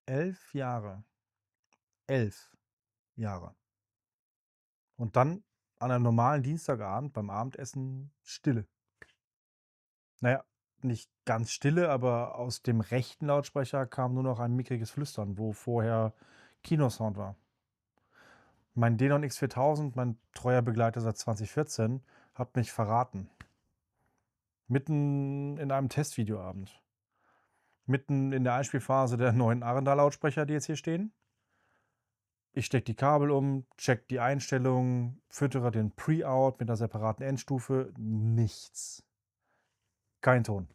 11 Jahre. 11 Jahre. Und dann an einem normalen Dienstagabend beim Abendessen Stille. Na ja, nicht ganz Stille, aber aus dem rechten Lautsprecher kam nur noch ein mickriges Flüstern, wo vorher Kinosound war. Mein Denon X4000, mein treuer Begleiter seit 2014, hat mich verraten. Mitten in einem Testvideoabend. Mitten in der Einspielphase der neuen Arendal-Lautsprecher, die jetzt hier stehen. Ich stecke die Kabel um, check die Einstellungen, füttere den Pre-Out mit einer separaten Endstufe. Nichts. Kein Ton.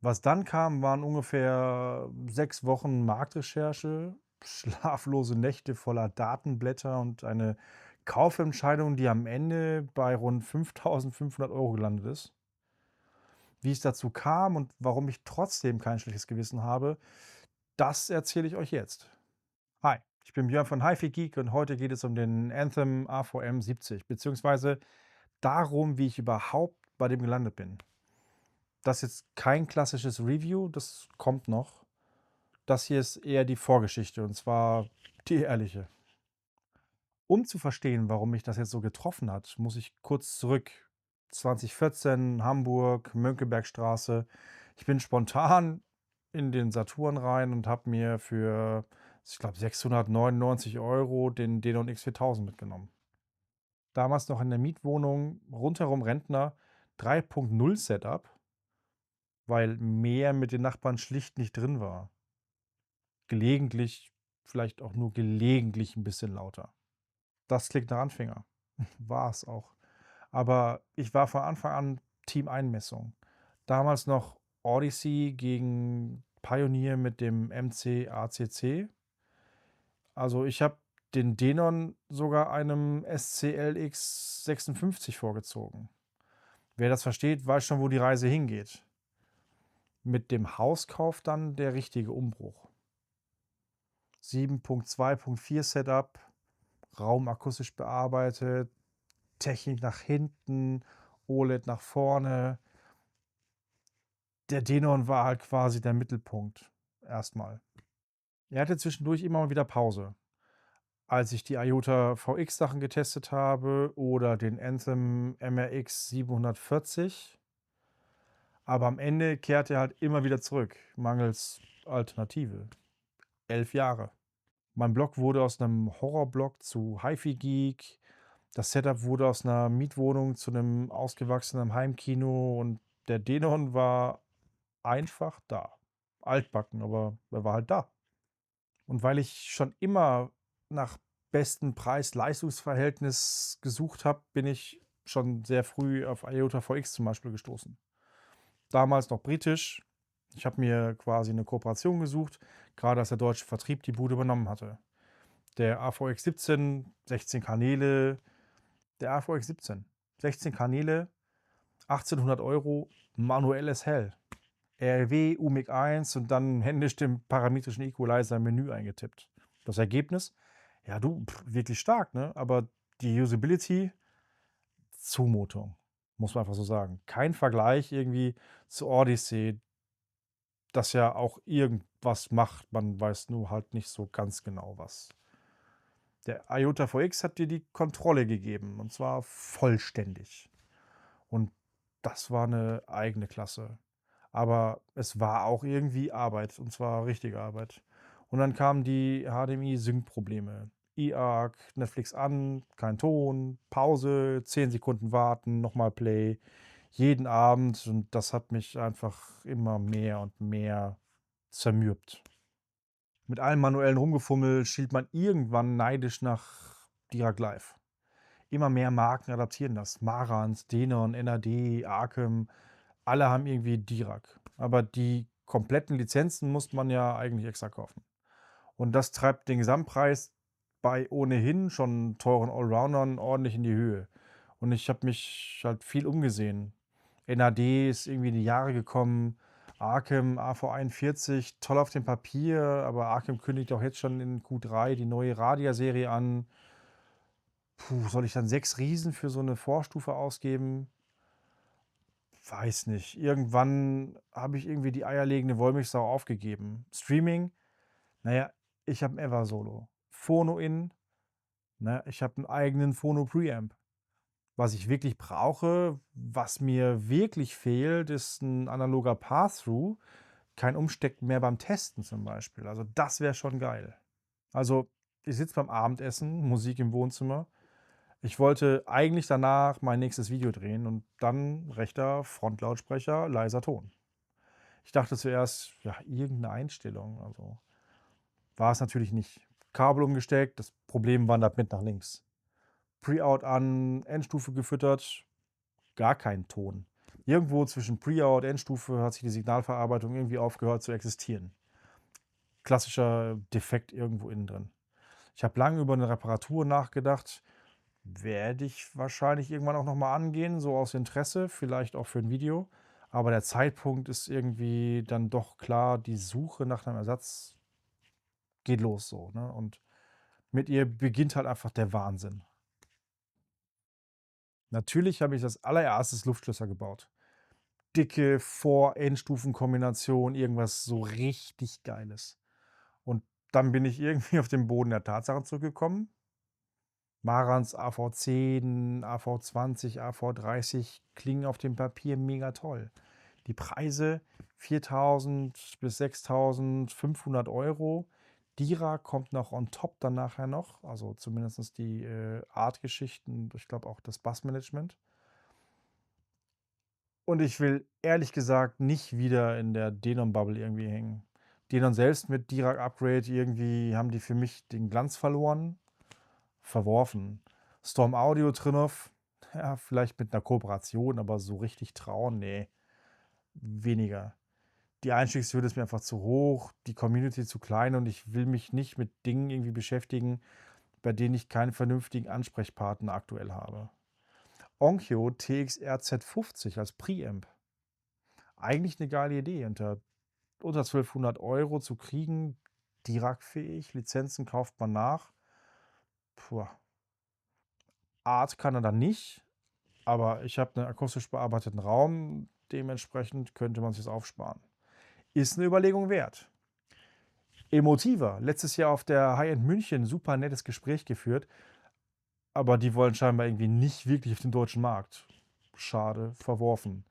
Was dann kam, waren ungefähr 6 Wochen Marktrecherche, schlaflose Nächte voller Datenblätter und eine Kaufentscheidung, die am Ende bei rund 5.500 € gelandet ist. Wie es dazu kam und warum ich trotzdem kein schlechtes Gewissen habe, das erzähle ich euch jetzt. Hi, ich bin Björn von HiFi Geek und heute geht es um den Anthem AVM 70, beziehungsweise darum, wie ich überhaupt bei dem gelandet bin. Das ist jetzt kein klassisches Review, das kommt noch. Das hier ist eher die Vorgeschichte und zwar die ehrliche. Um zu verstehen, warum mich das jetzt so getroffen hat, muss ich kurz zurück. 2014, Hamburg, Mönckebergstraße. Ich bin spontan in den Saturn rein und habe mir für, ich glaube, 699 € den Denon X4000 mitgenommen. Damals noch in der Mietwohnung, rundherum Rentner, 3.0 Setup, weil mehr mit den Nachbarn schlicht nicht drin war. Gelegentlich, vielleicht auch nur gelegentlich ein bisschen lauter. Das klingt nach Anfänger. War es auch. Aber ich war von Anfang an Team Einmessung. Damals noch Odyssey gegen Pioneer mit dem MC ACC. Also ich habe den Denon sogar einem SCLX 56 vorgezogen. Wer das versteht, weiß schon, wo die Reise hingeht. Mit dem Hauskauf dann der richtige Umbruch. 7.2.4 Setup, Raum akustisch bearbeitet, Technik nach hinten, OLED nach vorne. Der Denon war halt quasi der Mittelpunkt erstmal. Er hatte zwischendurch immer mal wieder Pause. Als ich die IOTA VX Sachen getestet habe oder den Anthem MRX 740. Aber am Ende kehrte er halt immer wieder zurück, mangels Alternative. 11 Jahre. Mein Blog wurde aus einem Horrorblog zu HiFi Geek. Das Setup wurde aus einer Mietwohnung zu einem ausgewachsenen Heimkino und der Denon war einfach da. Altbacken, aber er war halt da. Und weil ich schon immer nach bestem Preis-Leistungs-Verhältnis gesucht habe, bin ich schon sehr früh auf IOTA VX zum Beispiel gestoßen. Damals noch britisch. Ich habe mir quasi eine Kooperation gesucht, gerade als der deutsche Vertrieb die Bude übernommen hatte. Der AVX 17, 16 Kanäle, der AVX 17, 16 Kanäle, 1800 €, manuelles Hell. RLW, UMIC 1 und dann händisch den parametrischen Equalizer im Menü eingetippt. Das Ergebnis? Ja, wirklich stark, ne? Aber die Usability, Zumutung, muss man einfach so sagen. Kein Vergleich irgendwie zu Odyssey, das ja auch irgendwas macht, man weiß nur halt nicht so ganz genau was. Der IOTA VX hat dir die Kontrolle gegeben und zwar vollständig. Und das war eine eigene Klasse. Aber es war auch irgendwie Arbeit und zwar richtige Arbeit. Und dann kamen die HDMI-Sync-Probleme. eARC, Netflix an, kein Ton, Pause, 10 Sekunden warten, nochmal Play. Jeden Abend und das hat mich einfach immer mehr und mehr zermürbt. Mit allem manuellen Rumgefummel schielt man irgendwann neidisch nach Dirac Live. Immer mehr Marken adaptieren das. Marantz, Denon, NAD, Arkem, alle haben irgendwie Dirac. Aber die kompletten Lizenzen muss man ja eigentlich extra kaufen. Und das treibt den Gesamtpreis bei ohnehin schon teuren Allroundern ordentlich in die Höhe. Und ich habe mich halt viel umgesehen. NAD ist irgendwie in die Jahre gekommen. Arkem AV41, toll auf dem Papier, aber Arkem kündigt auch jetzt schon in Q3 die neue Radia-Serie an. Puh, soll ich dann 6 Riesen für so eine Vorstufe ausgeben? weiß nicht, irgendwann habe ich irgendwie die eierlegende Wollmilchsau aufgegeben. Streaming, na ja, ich habe 'n Eversolo. Phono in, ne, ich habe 'n eigenen Phono Preamp. Was ich wirklich brauche, was mir wirklich fehlt, ist 'n analoger Pass-Through, kein Umstecken mehr beim Testen zum Beispiel. Also, das wäre schon geil. Also, ich sitze beim Abendessen, Musik im Wohnzimmer. Ich wollte eigentlich danach mein nächstes Video drehen und dann rechter Frontlautsprecher, leiser Ton. Ich dachte zuerst, ja, irgend 'ne Einstellung, also war es natürlich nicht. Kabel umgesteckt, das Problem wandert mit nach links. Pre-Out an, Endstufe gefüttert, gar kein Ton. Irgendwo zwischen Pre-Out, Endstufe hat sich die Signalverarbeitung irgendwie aufgehört zu existieren. Klassischer Defekt irgendwo innen drin. Ich habe lange über 'ne Reparatur nachgedacht. Werde ich wahrscheinlich irgendwann auch noch mal angehen, so aus Interesse, vielleicht auch für 'n Video. Aber der Zeitpunkt ist irgendwie dann doch klar, die Suche nach 'nem Ersatz geht los so, ne? Und mit ihr beginnt halt einfach der Wahnsinn. Natürlich habe ich als allererstes Luftschlösser gebaut. Dicke Vor-Endstufen-Kombination, irgendwas so richtig Geiles. Und dann bin ich irgendwie auf den Boden der Tatsachen zurückgekommen. Marantz AV10, AV20, AV30 klingen auf dem Papier mega toll. Die Preise 4.000 bis 6.500 Euro. Dira kommt noch on top dann nachher noch, also zumindest die Art-Geschichten, ich glaube auch das Bassmanagement. Und ich will ehrlich gesagt nicht wieder in der Denon-Bubble irgendwie hängen. Denon selbst mit Dirac-Upgrade, irgendwie haben die für mich den Glanz verloren, verworfen. Storm Audio, Trinnov, ja, vielleicht mit einer Kooperation, aber so richtig trauen, nee, weniger. Die Einstiegshürde ist mir einfach zu hoch, die Community zu klein und ich will mich nicht mit Dingen irgendwie beschäftigen, bei denen ich keinen vernünftigen Ansprechpartner aktuell habe. Onkyo TXR Z50 als Preamp. Eigentlich eine geile Idee, unter 1.200 Euro zu kriegen, Dirac-fähig, Lizenzen kauft man nach. Puh. Art kann er dann nicht, aber ich habe 'nen akustisch bearbeiteten Raum, dementsprechend könnte man sich's aufsparen. Ist 'ne Überlegung wert. Emotiva, letztes Jahr auf der High-End München super nettes Gespräch geführt, aber die wollen scheinbar irgendwie nicht wirklich auf den deutschen Markt. Schade, verworfen.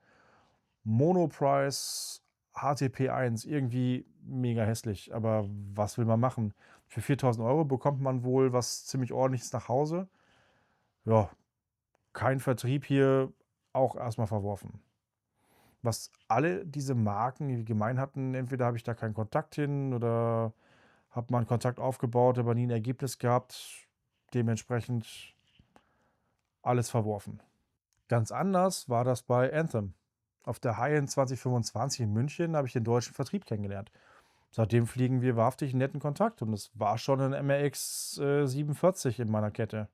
Monoprice HTP1, irgendwie mega hässlich, aber was will man machen? Für 4.000 Euro bekommt man wohl was ziemlich Ordentliches nach Hause. Ja, kein Vertrieb hier, auch erstmal verworfen. Was alle diese Marken irgendwie gemein hatten, entweder habe ich da keinen Kontakt hin oder habe mal 'n Kontakt aufgebaut, aber nie ein Ergebnis gehabt. Dementsprechend alles verworfen. Ganz anders war das bei Anthem. Auf der High-End 2025 in München habe ich den deutschen Vertrieb kennengelernt. Seitdem pflegen wir wahrhaftig 'n netten Kontakt und es war schon 'n MRX, 47 in meiner Kette.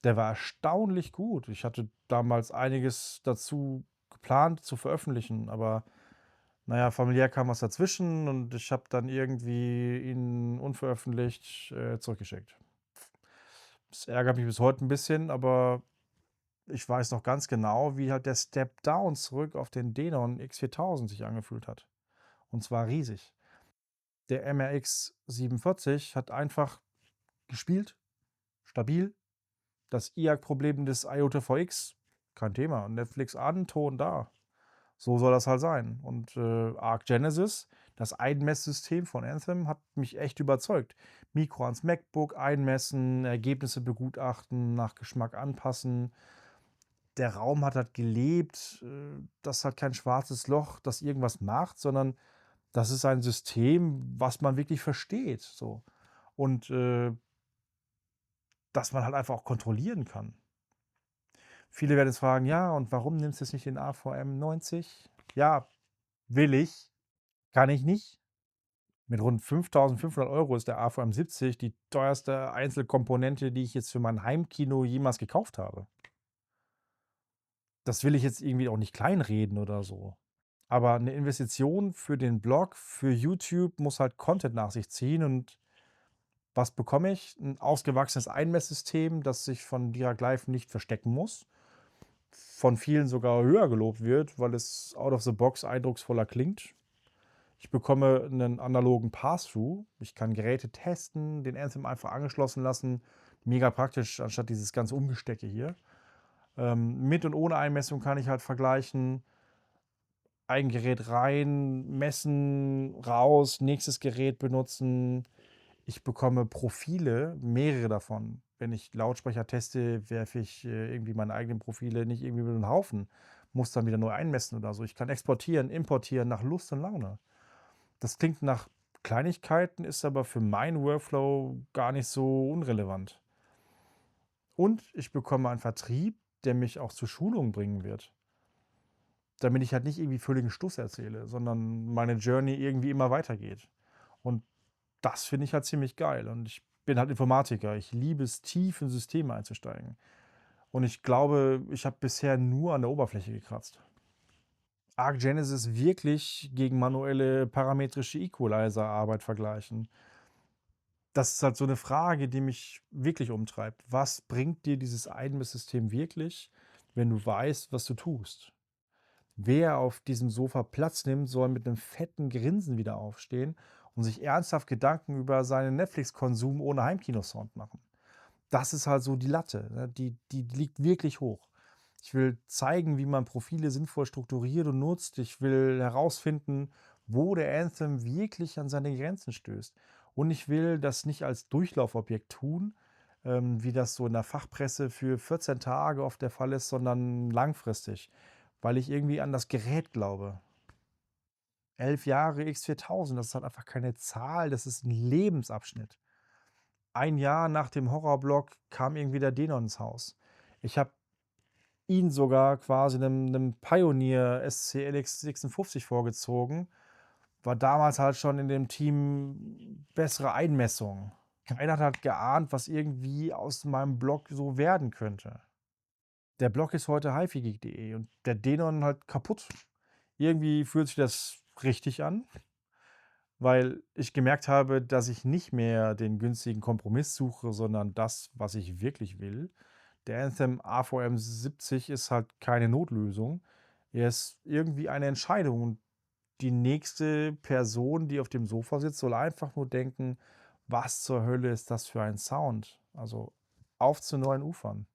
Der war erstaunlich gut. Ich hatte damals einiges dazu geplant zu veröffentlichen, aber na ja, familiär kam was dazwischen und ich habe dann irgendwie ihn unveröffentlicht, zurückgeschickt. Das ärgert mich bis heute 'n bisschen, aber ich weiß noch ganz genau, wie halt der Step Down zurück auf den Denon X4000 sich angefühlt hat. Und zwar riesig. Der MRX 47 hat einfach gespielt, stabil. Das IAC-Problem des IOTA VX, kein Thema. Netflix an, Ton da. So soll das halt sein. Und Arc Genesis, das Einmesssystem von Anthem, hat mich echt überzeugt. Mikro ans MacBook einmessen, Ergebnisse begutachten, nach Geschmack anpassen. Der Raum hat halt gelebt. Das hat kein schwarzes Loch, das irgendwas macht, sondern das ist ein System, was man wirklich versteht. So. Und das man halt einfach auch kontrollieren kann. Viele werden jetzt fragen: „Ja, und warum nimmst du jetzt nicht den AVM 90?“ Ja, will ich, kann ich nicht. Mit rund 5.500 Euro ist der AVM 70 die teuerste Einzelkomponente, die ich jetzt für mein Heimkino jemals gekauft habe. Das will ich jetzt irgendwie auch nicht kleinreden oder so. Aber 'ne Investition für den Blog, für YouTube muss halt Content nach sich ziehen und was bekomme ich? 'N ausgewachsenes Einmesssystem, das sich von Dirac Live nicht verstecken muss. von vielen sogar höher gelobt wird, weil es out of the box eindrucksvoller klingt. Ich bekomme einen analogen Pass-Through. Ich kann Geräte testen, den Anthem einfach angeschlossen lassen. Mega praktisch, anstatt dieses ganze Umgestecke hier. Mit und ohne Einmessung kann ich halt vergleichen. Ein Gerät rein, messen, raus, nächstes Gerät benutzen. Ich bekomme Profile, mehrere davon. Wenn ich Lautsprecher teste, werfe ich, irgendwie meine eigenen Profile nicht irgendwie über den Haufen, muss dann wieder neu einmessen oder so. Ich kann exportieren, importieren nach Lust und Laune. Das klingt nach Kleinigkeiten, ist aber für meinen Workflow gar nicht so unrelevant. Und ich bekomme einen Vertrieb, der mich auch zur Schulung bringen wird, damit ich halt nicht irgendwie völligen Stuss erzähle, sondern meine Journey irgendwie immer weitergeht. Und das finde ich halt ziemlich geil. Und ich bin halt Informatiker. Ich liebe es, tief in Systeme einzusteigen. Und ich glaube, ich habe bisher nur an der Oberfläche gekratzt. Arc Genesis wirklich gegen manuelle parametrische Equalizer-Arbeit vergleichen? Das ist halt so eine Frage, die mich wirklich umtreibt. Was bringt dir dieses Einmisssystem wirklich, wenn du weißt, was du tust? Wer auf diesem Sofa Platz nimmt, soll mit einem fetten Grinsen wieder aufstehen und sich ernsthaft Gedanken über seinen Netflix-Konsum ohne Heimkinosound machen. Das ist halt so die Latte, ne? Die liegt wirklich hoch. Ich will zeigen, wie man Profile sinnvoll strukturiert und nutzt. Ich will herausfinden, wo der Anthem wirklich an seine Grenzen stößt. Und ich will das nicht als Durchlaufobjekt tun, wie das so in der Fachpresse für 14 Tage oft der Fall ist, sondern langfristig, weil ich irgendwie an das Gerät glaube. 11 Jahre X4000, das ist halt einfach keine Zahl, das ist ein Lebensabschnitt. Ein Jahr nach dem Horrorblock kam irgendwie der Denon ins Haus. Ich habe ihn sogar quasi 'nem Pioneer SC LX56 vorgezogen. War damals halt schon in dem Team bessere Einmessung. Keiner hat halt geahnt, was irgendwie aus meinem Blog so werden könnte. Der Blog ist heute hifigeek.de und der Denon halt kaputt. Irgendwie fühlt sich das richtig an, weil ich gemerkt habe, dass ich nicht mehr den günstigen Kompromiss suche, sondern das, was ich wirklich will. Der Anthem AVM 70 ist halt keine Notlösung. Er ist irgendwie eine Entscheidung und die nächste Person, die auf dem Sofa sitzt, soll einfach nur denken: „Was zur Hölle ist das für ein Sound?“ Also, auf zu neuen Ufern.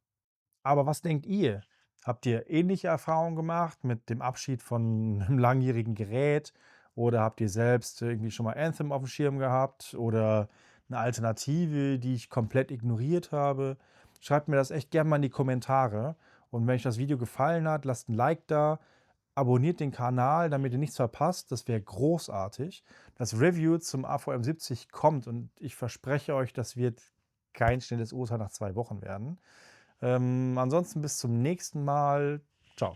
Aber was denkt ihr? Habt ihr ähnliche Erfahrungen gemacht mit dem Abschied von 'nem langjährigen Gerät oder habt ihr selbst irgendwie schon mal Anthem aufm Schirm gehabt oder 'ne Alternative, die ich komplett ignoriert habe? Schreibt mir das echt gern mal in die Kommentare und wenn euch das Video gefallen hat, lasst 'n Like da, abonniert den Kanal, damit ihr nichts verpasst, das wäre großartig. Das Review zum AVM 70 kommt und ich verspreche euch, das wird kein schnelles Urteil nach 2 Wochen werden. Ansonsten bis zum nächsten Mal. Ciao.